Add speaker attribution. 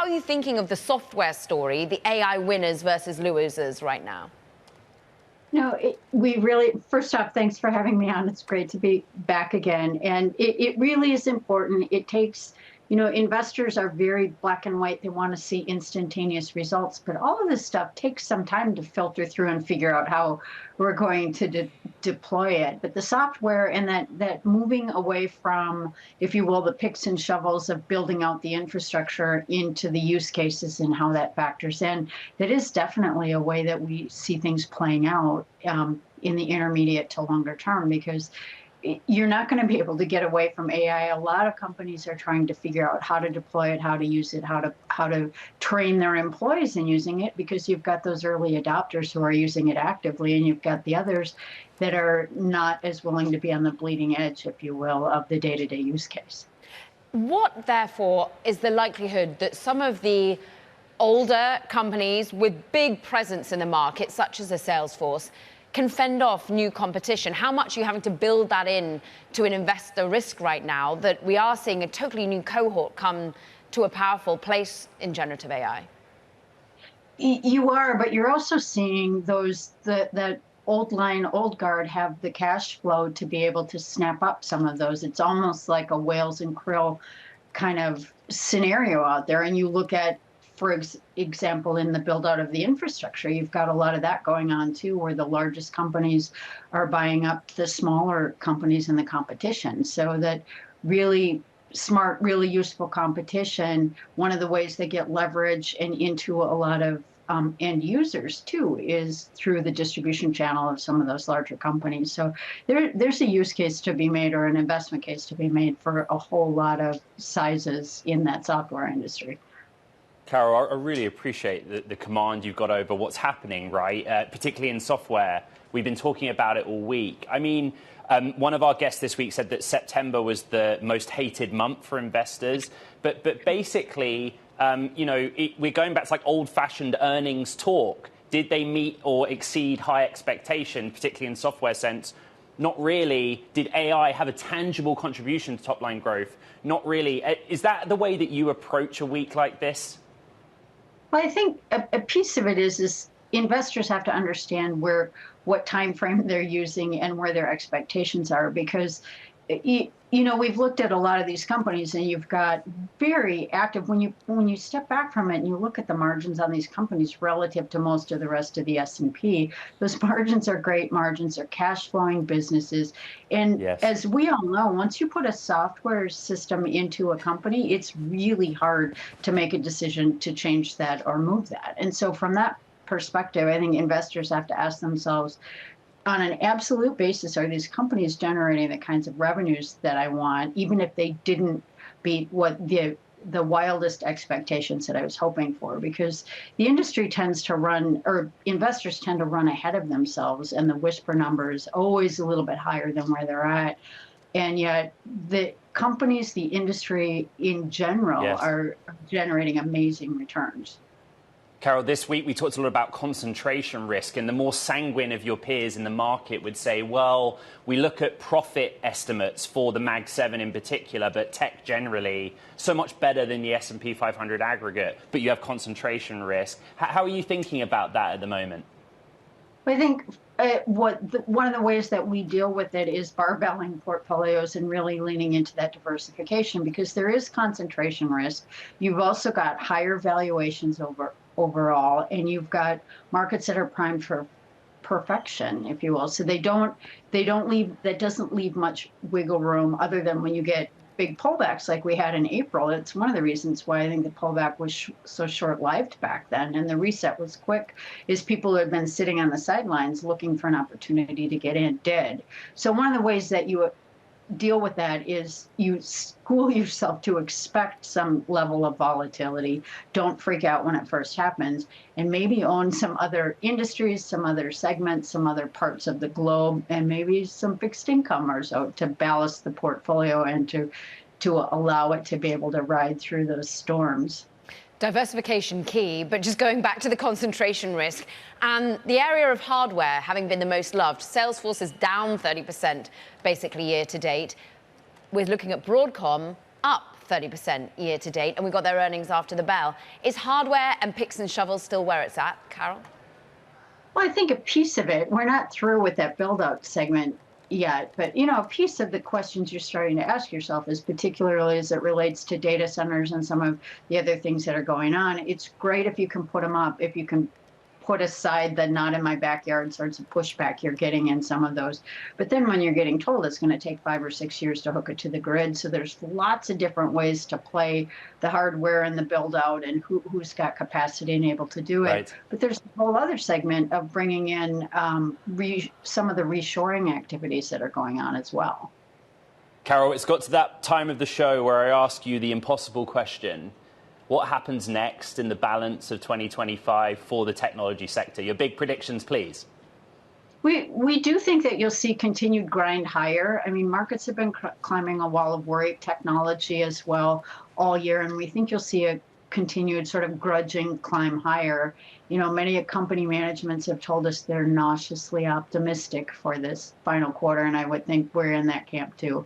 Speaker 1: are you thinking of the software story, the AI winners versus losers right now?
Speaker 2: No, we really, first off, thanks for having me on. It's great to be back again. And it really is important. It takes, investors are very black and white. They want to see instantaneous results, but all of this stuff takes some time to filter through and figure out how we're going to deploy it. But the software and that moving away from, if you will, the picks and shovels of building out the infrastructure into the use cases and how that factors in, that is definitely a way that we see things playing out in the intermediate to longer term, because you're not going to be able to get away from AI. A lot of companies are trying to figure out how to deploy it, how to use it, how to train their employees in using it, because you've got those early adopters who are using it actively, and you've got the others that are not as willing to be on the bleeding edge, if you will, of the day-to-day use case.
Speaker 1: What, therefore, is the likelihood that some of the older companies with big presence in the market, such as a Salesforce, can fend off new competition? How much are you having to build that in to an investor risk right now that we are seeing a totally new cohort come to a powerful place in generative AI?
Speaker 2: You are, but you're also seeing that old line, old guard have the cash flow to be able to snap up some of those. It's almost like a whales and krill kind of scenario out there. And you look at, for example, in the build out of the infrastructure, you've got a lot of that going on too, where the largest companies are buying up the smaller companies in the competition. So that really smart, really useful competition, one of the ways they get leverage and into a lot of end users too is through the distribution channel of some of those larger companies. So there's a use case to be made, or an investment case to be made, for a whole lot of sizes in that software industry.
Speaker 3: Carol, I really appreciate the command you've got over what's happening, right? Particularly in software. We've been talking about it all week. I mean, one of our guests this week said that September was the most hated month for investors. But basically, we're going back to like old-fashioned earnings talk. Did they meet or exceed high expectation, particularly in software sense? Not really. Did AI have a tangible contribution to top-line growth? Not really. Is that the way that you approach a week like this?
Speaker 2: Well, I think a piece of it is investors have to understand what time frame they're using and where their expectations are, because we've looked at a lot of these companies, and you've got very active, when you step back from it and you look at the margins on these companies relative to most of the rest of the S&P, those margins are great margins, they're cash flowing businesses. And yes, as we all know, once you put a software system into a company, it's really hard to make a decision to change that or move that. And so from that perspective, I think investors have to ask themselves, on an absolute basis, are these companies generating the kinds of revenues that I want, even if they didn't beat what the wildest expectations that I was hoping for? Because the industry tends to run, or investors tend to run ahead of themselves, and the whisper number is always a little bit higher than where they're at. And yet the companies, the industry in general, yes, are generating amazing returns.
Speaker 3: Carol, this week we talked a lot about concentration risk, and the more sanguine of your peers in the market would say, well, we look at profit estimates for the Mag 7 in particular, but tech generally, so much better than the S&P 500 aggregate, but you have concentration risk. How are you thinking about that at the moment?
Speaker 2: I think one of the ways that we deal with it is barbelling portfolios and really leaning into that diversification, because there is concentration risk. You've also got higher valuations overall, and you've got markets that are primed for perfection, if you will. So they don't leave, that doesn't leave much wiggle room, other than when you get big pullbacks like we had in April. It's one of the reasons why I think the pullback was so short-lived back then, and the reset was quick, is people who had been sitting on the sidelines looking for an opportunity to get in did. So one of the ways that you deal with that is you school yourself to expect some level of volatility. Don't freak out when it first happens, and maybe own some other industries, some other segments, some other parts of the globe, and maybe some fixed income or so to ballast the portfolio and to allow it to be able to ride through those storms.
Speaker 1: Diversification key, but just going back to the concentration risk and the area of hardware having been the most loved, Salesforce is down 30% basically year to date. We're looking at Broadcom up 30% year to date, and we got their earnings after the bell. Is hardware and picks and shovels still where it's at, Carol?
Speaker 2: Well, I think a piece of it, we're not through with that build-out segment yet, but a piece of the questions you're starting to ask yourself is particularly as it relates to data centers and some of the other things that are going on. It's great if you can put them up, if you can put aside the not in my backyard sorts of pushback you're getting in some of those. But then when you're getting told it's going to take 5 or 6 years to hook it to the grid, so there's lots of different ways to play the hardware and the build out and who's got capacity and able to do it.
Speaker 3: Right.
Speaker 2: But there's a whole other segment of bringing in some of the reshoring activities that are going on as well.
Speaker 3: Carol, it's got to that time of the show where I ask you the impossible question. What happens next in the balance of 2025 for the technology sector? Your big predictions, please.
Speaker 2: We do think that you'll see continued grind higher. I mean, markets have been climbing a wall of worry, technology as well, all year, and we think you'll see a continued sort of grudging climb higher. Many company managements have told us they're nauseously optimistic for this final quarter, and I would think we're in that camp too.